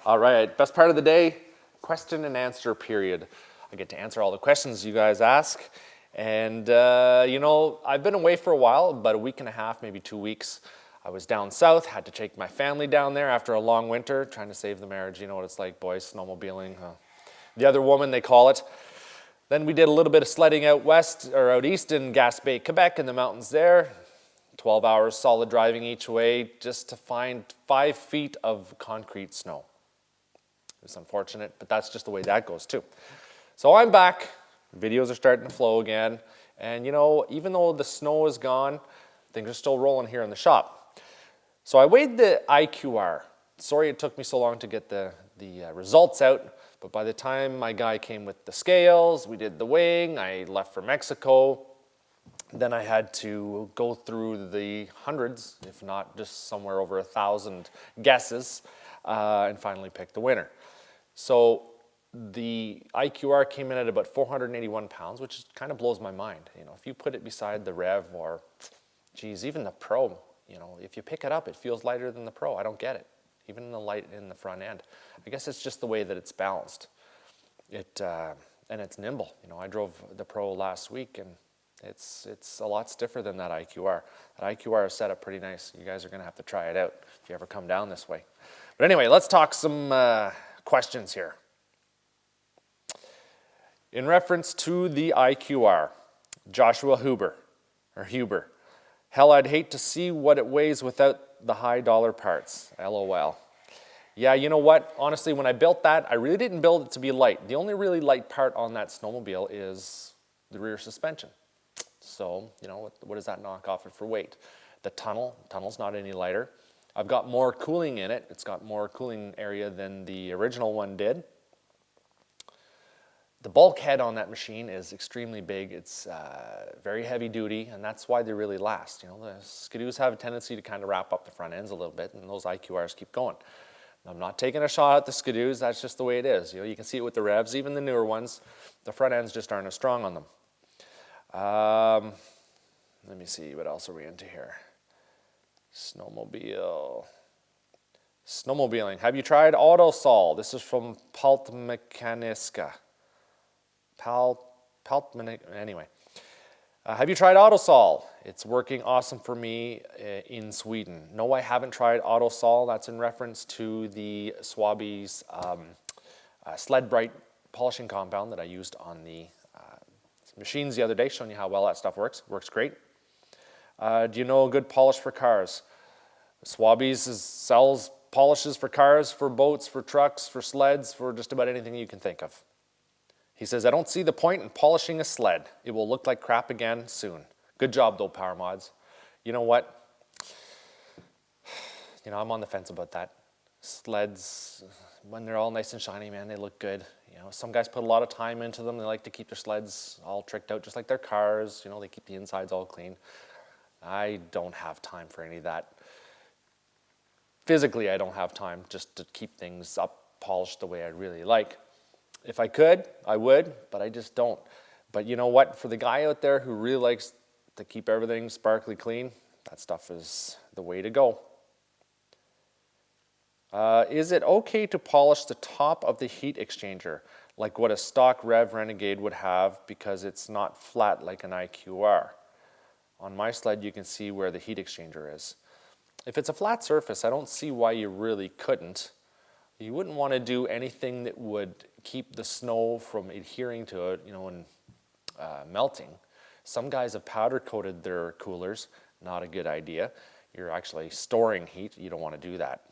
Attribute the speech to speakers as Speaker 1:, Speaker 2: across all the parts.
Speaker 1: All right, best part of the day, question and answer period. I get to answer all the questions you guys ask. And, I've been away for a while, about a week and a half, maybe 2 weeks. I was down south, had to take my family down there after a long winter, trying to save the marriage. You know what it's like, boys, snowmobiling. The other woman, they call it. Then we did a little bit of sledding out west, or out east in Gaspé, Quebec, in the mountains there. 12 hours solid driving each way just to find 5 feet of concrete snow. It's unfortunate, but that's just the way that goes too. So I'm back, videos are starting to flow again, and even though the snow is gone, things are still rolling here in the shop. So I weighed the IQR. Sorry it took me so long to get the results out, but by the time my guy came with the scales, we did the weighing, I left for Mexico, then I had to go through the hundreds, if not just somewhere over 1,000 guesses, and finally pick the winner. So the IQR came in at about 481 pounds, which kind of blows my mind. If you put it beside the Rev or, geez, even the Pro, if you pick it up, it feels lighter than the Pro. I don't get it, even in the light in the front end. I guess it's just the way that it's balanced. And it's nimble. I drove the Pro last week, and it's a lot stiffer than that IQR. That IQR is set up pretty nice. You guys are going to have to try it out if you ever come down this way. But anyway, let's talk some questions here. In reference to the IQR, Joshua Huber, hell, I'd hate to see what it weighs without the high dollar parts, LOL. Yeah, you know what? Honestly, when I built that, I really didn't build it to be light. The only really light part on that snowmobile is the rear suspension. So, what does that knock off it for weight? The tunnel's not any lighter. I've got more cooling in it. It's got more cooling area than the original one did. The bulkhead on that machine is extremely big. It's very heavy duty, and that's why they really last. The Skidoos have a tendency to kind of wrap up the front ends a little bit, and those IQRs keep going. I'm not taking a shot at the Skidoos. That's just the way it is. You can see it with the Revs, even the newer ones. The front ends just aren't as strong on them. Let me see, what else are we into here? Snowmobiling. Have you tried Autosol? This is from Paltmekaniska. Anyway. Have you tried Autosol? It's working awesome for me in Sweden. No, I haven't tried Autosol. That's in reference to the Swabi's Sled Bright polishing compound that I used on the machines the other day, showing you how well that stuff works. Works great. Do you know a good polish for cars? Swabi's sells polishes for cars, for boats, for trucks, for sleds, for just about anything you can think of. He says, I don't see the point in polishing a sled. It will look like crap again soon. Good job, though, PowerModz. You know what? I'm on the fence about that. Sleds, when they're all nice and shiny, man, they look good. Some guys put a lot of time into them. They like to keep their sleds all tricked out, just like their cars. They keep the insides all clean. I don't have time for any of that. Physically, I don't have time just to keep things up, polished the way I really like. If I could, I would, but I just don't. But you know what? For the guy out there who really likes to keep everything sparkly clean, that stuff is the way to go. Is it okay to polish the top of the heat exchanger, like what a stock Rev Renegade would have, because it's not flat like an IQR? On my sled, you can see where the heat exchanger is. If it's a flat surface, I don't see why you really couldn't. You wouldn't want to do anything that would keep the snow from adhering to it, and melting. Some guys have powder coated their coolers. Not a good idea. You're actually storing heat. You don't want to do that.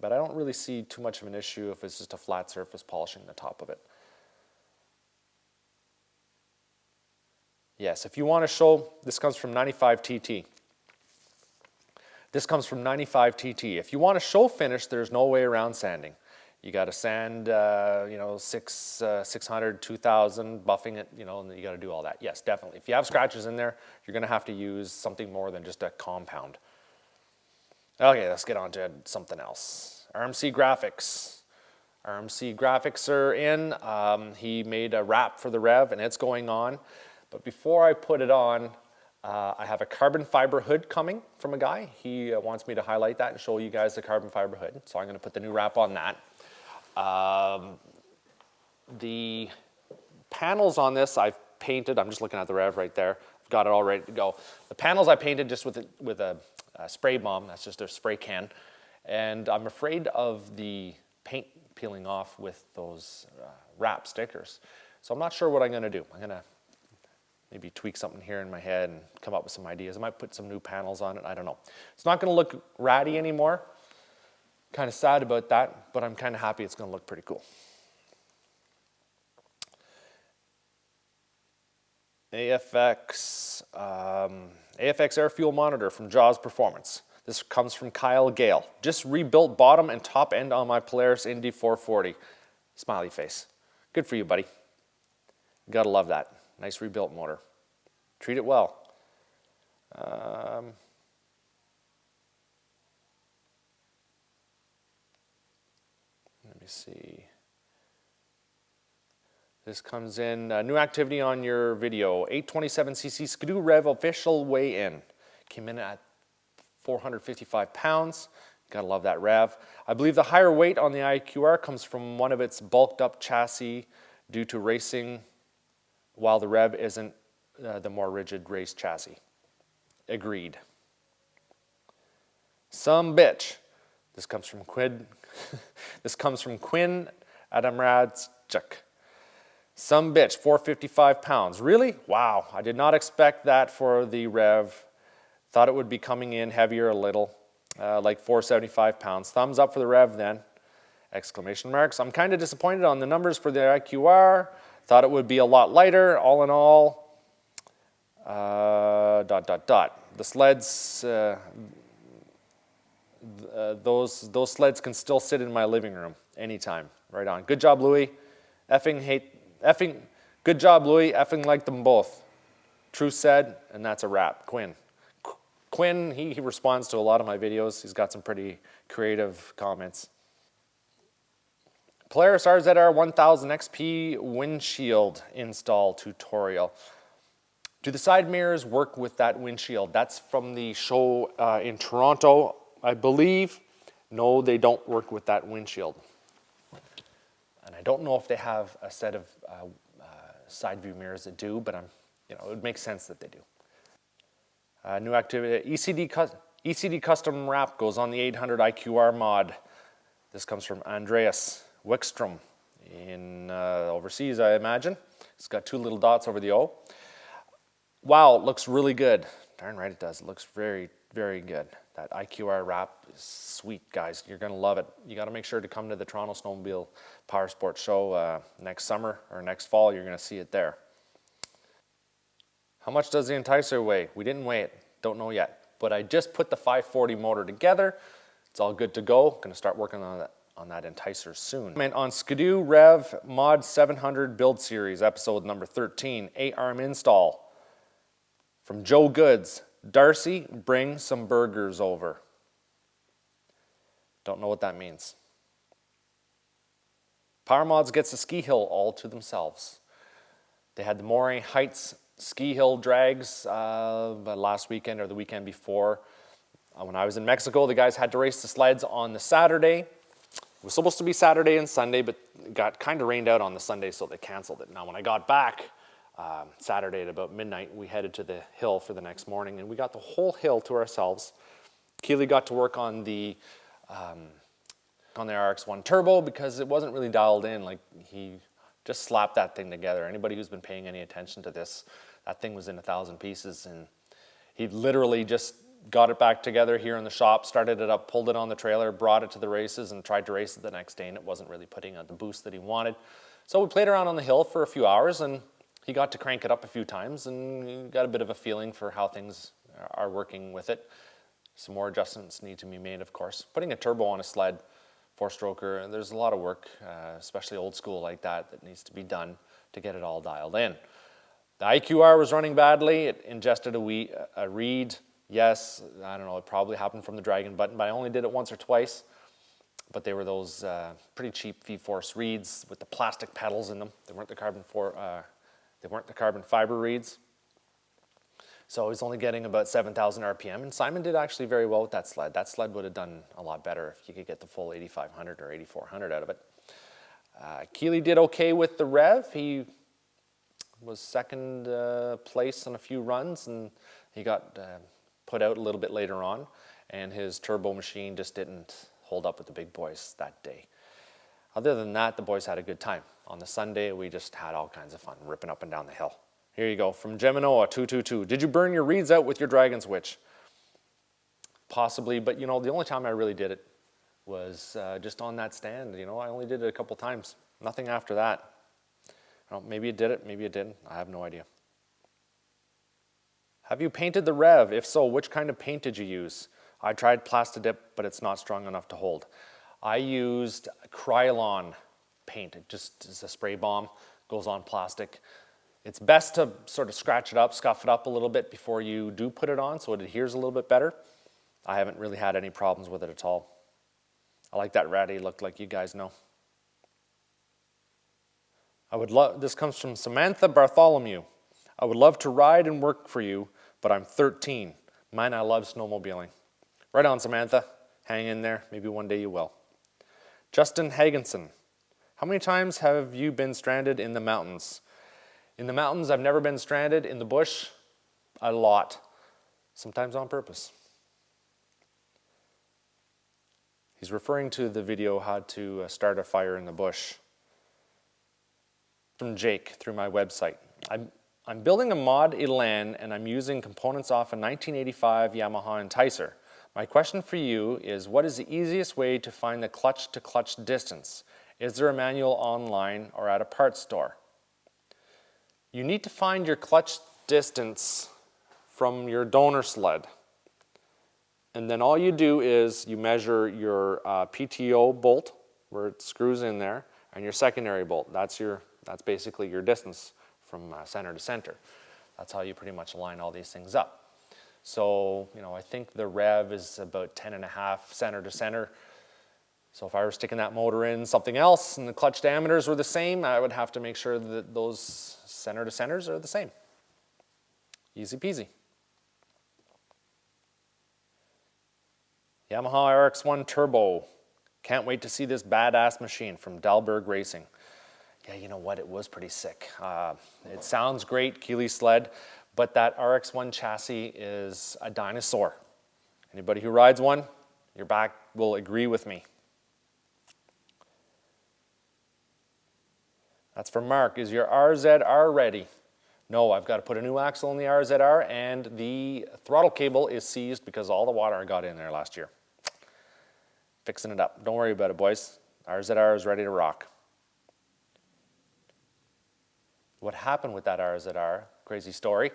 Speaker 1: But I don't really see too much of an issue if it's just a flat surface polishing the top of it. Yes, if you want to show, this comes from 95TT. This comes from 95TT. If you want to show finish, there's no way around sanding. You got to sand, 600, 2000, buffing it, and you got to do all that. Yes, definitely. If you have scratches in there, you're going to have to use something more than just a compound. Okay, let's get on to something else. RMC Graphics. RMC Graphics are in. He made a wrap for the Rev, and it's going on. But before I put it on, I have a carbon fiber hood coming from a guy. He wants me to highlight that and show you guys the carbon fiber hood. So I'm going to put the new wrap on that. The panels on this I've painted. I'm just looking at the rev right there. I've got it all ready to go. The panels I painted just with a spray bomb. That's just a spray can. And I'm afraid of the paint peeling off with those wrap stickers. So I'm not sure what I'm going to do. I'm going to maybe tweak something here in my head and come up with some ideas. I might put some new panels on it. I don't know. It's not going to look ratty anymore. Kind of sad about that, but I'm kind of happy it's going to look pretty cool. AFX air fuel monitor from Jaws Performance. This comes from Kyle Gale. Just rebuilt bottom and top end on my Polaris Indy 440. Smiley face. Good for you, buddy. You gotta love that. Nice rebuilt motor. Treat it well. Let me see. This comes in, new activity on your video. 827cc Skidoo Rev official weigh-in. Came in at 455 pounds. Gotta love that rev. I believe the higher weight on the IQR comes from one of its bulked up chassis due to racing, while the rev isn't the more rigid race chassis. Agreed. Some bitch. This comes from Quinn. This comes from Quinn Adamradchuk. Some bitch, 455 pounds. Really? Wow, I did not expect that for the rev. Thought it would be coming in heavier a little, like 475 pounds. Thumbs up for the rev then, exclamation marks. I'm kind of disappointed on the numbers for the IQR. Thought it would be a lot lighter, all in all. The sleds, those sleds can still sit in my living room anytime. Right on. Good job, Louie. Good job, Louie. Effing like them both. True said, and that's a wrap. Quinn, he responds to a lot of my videos. He's got some pretty creative comments. Polaris RZR 1000 XP windshield install tutorial. Do the side mirrors work with that windshield? That's from the show in Toronto, I believe. No, they don't work with that windshield. And I don't know if they have a set of side view mirrors that do, but it would make sense that they do. New activity, ECD custom wrap goes on the 800 IQR mod. This comes from Andreas Wickstrom in overseas, I imagine. It's got two little dots over the O. Wow, it looks really good. Darn right it does. It looks very, very good. That IQR wrap is sweet, guys. You're going to love it. You got to make sure to come to the Toronto Snowmobile Power Sports Show next summer or next fall. You're going to see it there. How much does the enticer weigh? We didn't weigh it. Don't know yet. But I just put the 540 motor together. It's all good to go. Going to start working on that enticer soon. On Skidoo Rev Mod 700 Build Series, episode number 13, 8-arm install. From Joe Goods. Darcy, bring some burgers over. Don't know what that means. PowerModz gets a ski hill all to themselves. They had the Moray Heights ski hill drags last weekend or the weekend before. When I was in Mexico, the guys had to race the sleds on the Saturday. It was supposed to be Saturday and Sunday, but it got kind of rained out on the Sunday, so they canceled it. Now, when I got back Saturday at about midnight, we headed to the hill for the next morning, and we got the whole hill to ourselves. Keely got to work on the RX-1 Turbo because it wasn't really dialed in. Like, he just slapped that thing together. Anybody who's been paying any attention to this, that thing was in 1,000 pieces, and he literally just got it back together here in the shop, started it up, pulled it on the trailer, brought it to the races, and tried to race it the next day, and it wasn't really putting out the boost that he wanted. So we played around on the hill for a few hours, and he got to crank it up a few times, and he got a bit of a feeling for how things are working with it. Some more adjustments need to be made, of course. Putting a turbo on a sled, four-stroker, there's a lot of work, especially old school like that needs to be done to get it all dialed in. The IQR was running badly. It ingested a reed. Yes, I don't know, it probably happened from the Dragon button, but I only did it once or twice. But they were those pretty cheap V-Force reeds with the plastic pedals in them. They weren't the carbon fiber reeds. So I was only getting about 7,000 RPM, and Simon did actually very well with that sled. That sled would have done a lot better if you could get the full 8,500 or 8,400 out of it. Keely did okay with the rev. He was second place on a few runs, and he got put out a little bit later on, and his turbo machine just didn't hold up with the big boys that day. Other than that, the boys had a good time. On the Sunday, we just had all kinds of fun, ripping up and down the hill. Here you go, from Geminoa 222. Did you burn your reeds out with your dragon switch? Possibly, but you know, the only time I really did it was just on that stand. You know, I only did it a couple times. Nothing after that. Maybe it did it, maybe it didn't. I have no idea. Have you painted the rev? If so, which kind of paint did you use? I tried Plastidip, but it's not strong enough to hold. I used Krylon paint. It just is a spray bomb, goes on plastic. It's best to sort of scratch it up, scuff it up a little bit before you do put it on so it adheres a little bit better. I haven't really had any problems with it at all. I like that ratty look, like you guys know. This comes from Samantha Bartholomew. I would love to ride and work for you, but I'm 13. Man, I love snowmobiling. Right on, Samantha. Hang in there. Maybe one day you will. Justin Hagenson. How many times have you been stranded in the mountains? In the mountains, I've never been stranded. In the bush, a lot. Sometimes on purpose. He's referring to the video how to start a fire in the bush. From Jake through my website. I'm building a mod Elan and I'm using components off a 1985 Yamaha Enticer. My question for you is, what is the easiest way to find the clutch-to-clutch distance? Is there a manual online or at a parts store? You need to find your clutch distance from your donor sled. And then all you do is you measure your PTO bolt, where it screws in there, and your secondary bolt. That's basically your distance from center to center. That's how you pretty much line all these things up. So, you know, I think the rev is about 10.5 center to center. So if I were sticking that motor in something else and the clutch diameters were the same, I would have to make sure that those center to centers are the same. Easy peasy. Yamaha RX-1 Turbo. Can't wait to see this badass machine, from Dalberg Racing. Yeah, you know what? It was pretty sick. It sounds great, Keely Sled, but that RX-1 chassis is a dinosaur. Anybody who rides one, your back will agree with me. That's for Mark. Is your RZR ready? No, I've got to put a new axle in the RZR, and the throttle cable is seized because all the water I got in there last year. Fixing it up. Don't worry about it, boys. RZR is ready to rock. What happened with that RZR, crazy story.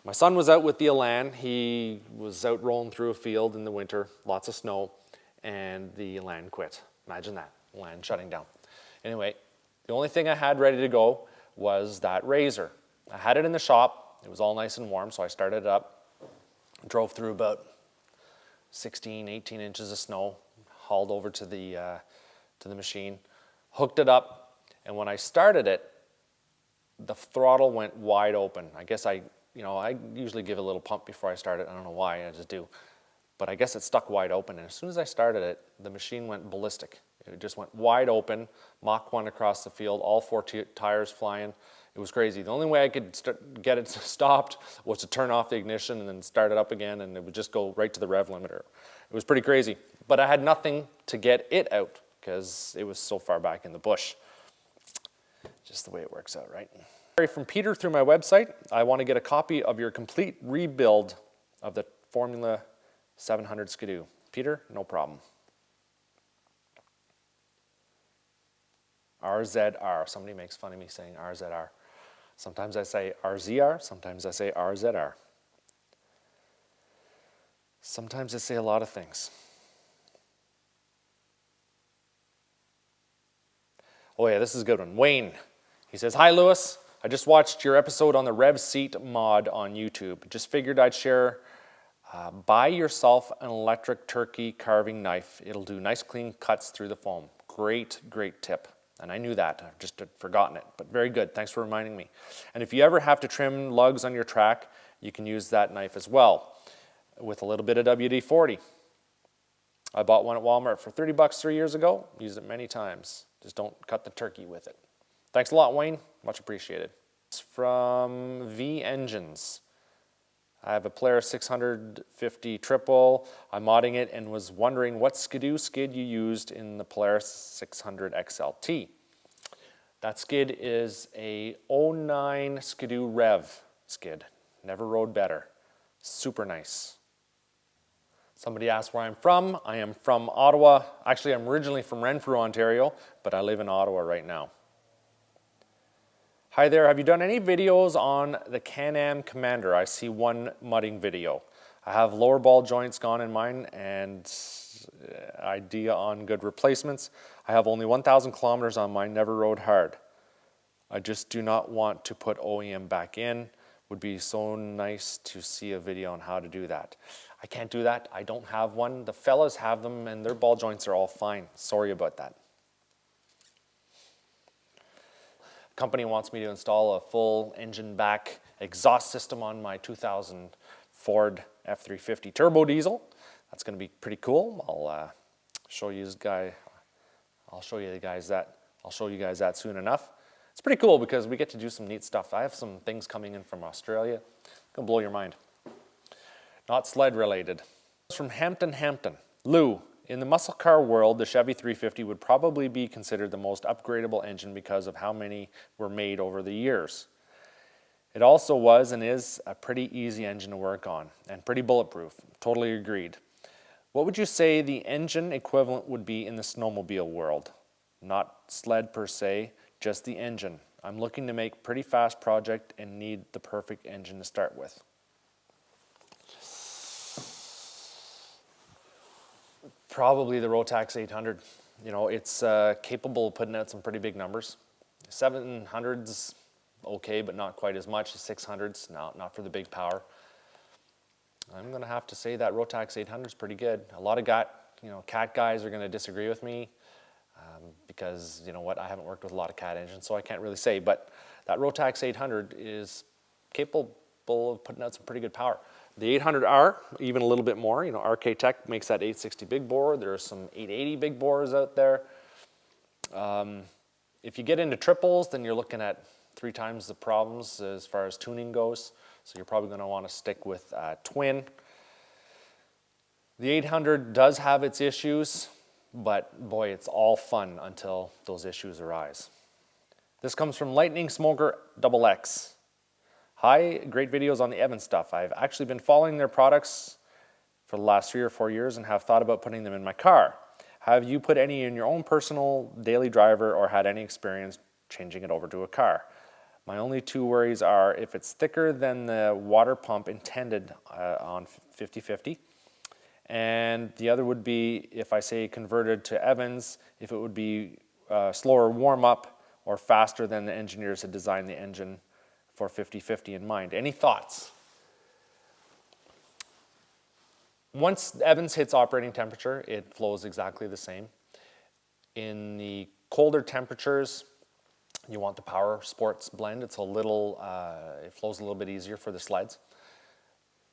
Speaker 1: My son was out with the Elan. He was out rolling through a field in the winter, lots of snow, and the Elan quit. Imagine that, Elan shutting down. Anyway, the only thing I had ready to go was that Razor. I had it in the shop. It was all nice and warm, so I started it up, drove through about 16, 18 inches of snow, hauled over to the machine, hooked it up, and when I started it, the throttle went wide open. I guess I usually give a little pump before I start it. I don't know why, I just do. But I guess it stuck wide open, and as soon as I started it, the machine went ballistic. It just went wide open, Mach 1 across the field, all four tires flying. It was crazy. The only way I could get it stopped was to turn off the ignition and then start it up again, and it would just go right to the rev limiter. It was pretty crazy. But I had nothing to get it out because it was so far back in the bush. Just the way it works out, right? From Peter through my website. I want to get a copy of your complete rebuild of the Formula 700 Skidoo. Peter, no problem. RZR. Somebody makes fun of me saying RZR. Sometimes I say RZR, sometimes I say RZR. Sometimes I say a lot of things. Oh yeah, this is a good one. Wayne, he says, hi Lewis, I just watched your episode on the Rev Seat mod on YouTube. Just figured I'd share, buy yourself an electric turkey carving knife. It'll do nice clean cuts through the foam. Great, great tip. And I knew that, I've just forgotten it, but very good, thanks for reminding me. And if you ever have to trim lugs on your track, you can use that knife as well, with a little bit of WD-40. I bought one at Walmart for 30 bucks 3 years ago. Used it many times. Just don't cut the turkey with it. Thanks a lot, Wayne. Much appreciated. It's from V Engines. I have a Polaris 650 triple. I'm modding it and was wondering what Skidoo skid you used in the Polaris 600 XLT. That skid is a '09 Skidoo Rev skid. Never rode better. Super nice. Somebody asked where I'm from. I am from Ottawa. Actually, I'm originally from Renfrew, Ontario, but I live in Ottawa right now. Hi there, have you done any videos on the Can-Am Commander? I see one mudding video. I have lower ball joints gone in mine and idea on good replacements. I have only 1,000 kilometers on mine, never rode hard. I just do not want to put OEM back in. Would be so nice to see a video on how to do that. I can't do that, I don't have one. The fellas have them and their ball joints are all fine. Sorry about that. Company wants me to install a full engine back exhaust system on my 2000 Ford F350 turbo diesel. That's going to be pretty cool. I'll show you guys that soon enough. It's pretty cool because we get to do some neat stuff. I have some things coming in from Australia. It's going to blow your mind. Not sled related. It's from Hampton. Lou. In the muscle car world, the Chevy 350 would probably be considered the most upgradable engine because of how many were made over the years. It also was and is a pretty easy engine to work on and pretty bulletproof. Totally agreed. What would you say the engine equivalent would be in the snowmobile world? Not sled per se, just the engine. I'm looking to make a pretty fast project and need the perfect engine to start with. Probably the Rotax 800. You know, it's capable of putting out some pretty big numbers. 700's okay, but not quite as much. 600's not for the big power. I'm going to have to say that Rotax 800 is pretty good. A lot of cat guys are going to disagree with me because, you know what, I haven't worked with a lot of cat engines, so I can't really say. But that Rotax 800 is capable of putting out some pretty good power. The 800R, even a little bit more. You know, RK Tech makes that 860 big bore. There are some 880 big bores out there. If you get into triples, then you're looking at 3 times the problems as far as tuning goes. So you're probably going to want to stick with twin. The 800 does have its issues, but boy, it's all fun until those issues arise. This comes from Lightning Smoker XX. Hi, great videos on the Evans stuff. I've actually been following their products for the last 3 or 4 years and have thought about putting them in my car. Have you put any in your own personal daily driver or had any experience changing it over to a car? My only 2 worries are if it's thicker than the water pump intended on 50/50, and the other would be if I say converted to Evans, if it would be slower warm up or faster than the engineers had designed the engine for 50/50 in mind. Any thoughts? Once Evans hits operating temperature, it flows exactly the same. In the colder temperatures, you want the Power Sports blend. It's a little, it flows a little bit easier for the sleds.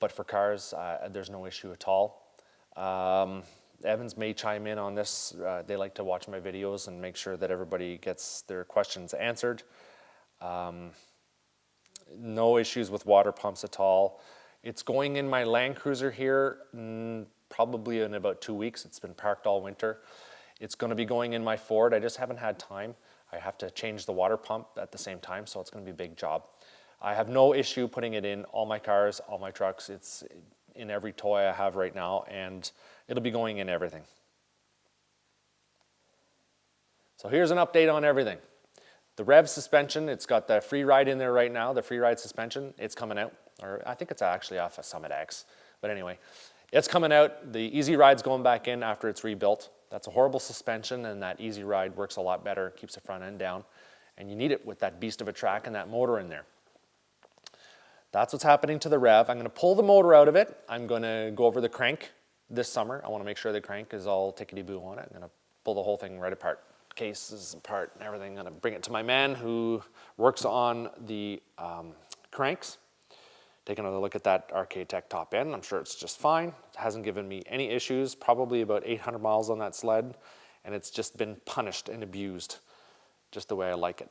Speaker 1: But for cars, there's no issue at all. Evans may chime in on this. They like to watch my videos and make sure that everybody gets their questions answered. No issues with water pumps at all. It's going in my Land Cruiser here probably in about 2 weeks. It's been parked all winter. It's going to be going in my Ford. I just haven't had time. I have to change the water pump at the same time, so it's going to be a big job. I have no issue putting it in all my cars, all my trucks. It's in every toy I have right now, and it'll be going in everything. So here's an update on everything. The Rev suspension, it's got the free ride in there right now, the free ride suspension. It's coming out, or I think it's actually off a Summit X. But anyway, it's coming out. The Easy Ride's going back in after it's rebuilt. That's a horrible suspension, and that Easy Ride works a lot better, keeps the front end down. And you need it with that beast of a track and that motor in there. That's what's happening to the Rev. I'm going to pull the motor out of it. I'm going to go over the crank this summer. I want to make sure the crank is all tickety-boo on it. I'm going to pull the whole thing right apart. Cases apart and everything. I'm going to bring it to my man who works on the cranks Take another look at that RK Tech top end. I'm sure it's just fine. It hasn't given me any issues, probably about 800 miles on that sled, and it's just been punished and abused just the way I like it.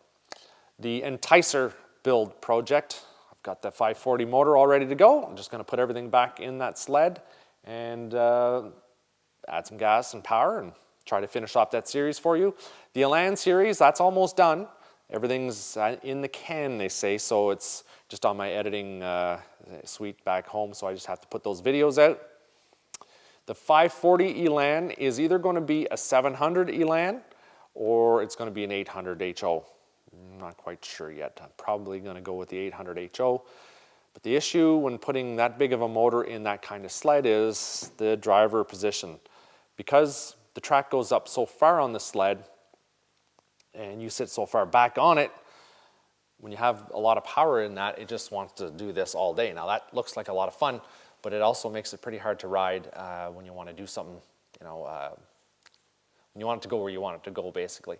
Speaker 1: The Enticer build project, I've got the 540 motor all ready to go. I'm just going to put everything back in that sled and add some gas and power and try to finish off that series for you. The Elan series, that's almost done. Everything's in the can, they say, so it's just on my editing suite back home, so I just have to put those videos out. The 540 Elan is either going to be a 700 Elan or it's going to be an 800 HO. I'm not quite sure yet. I'm probably going to go with the 800 HO. But the issue when putting that big of a motor in that kind of sled is the driver position. Because the track goes up so far on the sled and you sit so far back on it, when you have a lot of power in that, it just wants to do this all day. Now that looks like a lot of fun, but it also makes it pretty hard to ride when you want to do something, when you want it to go where you want it to go, basically.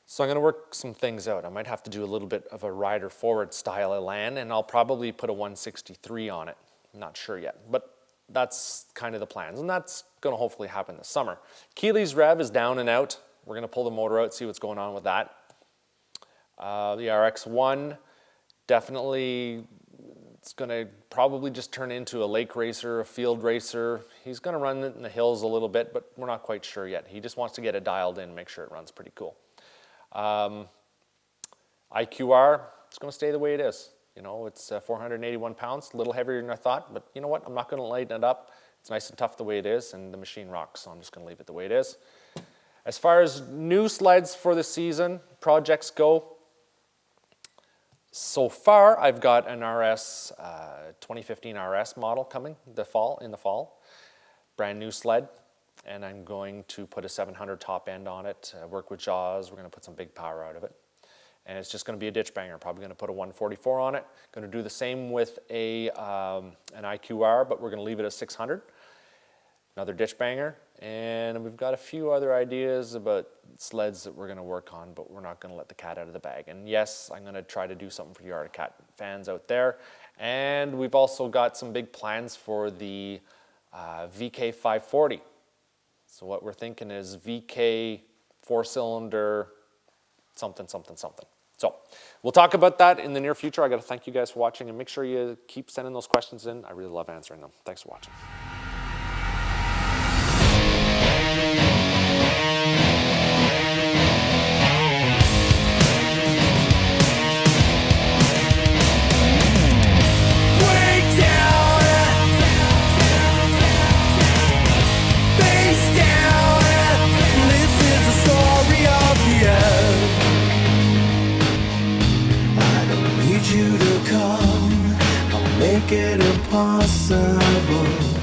Speaker 1: So I'm going to work some things out. I might have to do a little bit of a rider forward style Elan, and I'll probably put a 163 on it. I'm not sure yet, but that's kind of the plans, and that's going to hopefully happen this summer. Keeley's Rev is down and out. We're going to pull the motor out, see what's going on with that. The RX-1, definitely, it's going to probably just turn into a lake racer, a field racer. He's going to run it in the hills a little bit, but we're not quite sure yet. He just wants to get it dialed in, make sure it runs pretty cool. IQR, it's going to stay the way it is. You know, it's 481 pounds, a little heavier than I thought, but you know what? I'm not going to lighten it up. It's nice and tough the way it is, and the machine rocks, so I'm just going to leave it the way it is. As far as new sleds for the season, projects go, so far I've got an RS, 2015 RS model coming in the fall, brand new sled. And I'm going to put a 700 top end on it, work with jaws. We're going to put some big power out of it. And it's just going to be a ditch banger. Probably going to put a 144 on it. Going to do the same with an IQR, but we're going to leave it at 600. Another ditch banger. And we've got a few other ideas about sleds that we're going to work on, but we're not going to let the cat out of the bag. And yes, I'm going to try to do something for you Arctic Cat fans out there. And we've also got some big plans for the VK 540. So what we're thinking is VK 4-cylinder something, something, something. So we'll talk about that in the near future. I got to thank you guys for watching, and make sure you keep sending those questions in. I really love answering them. Thanks for watching.
Speaker 2: You to come, I'll make it impossible.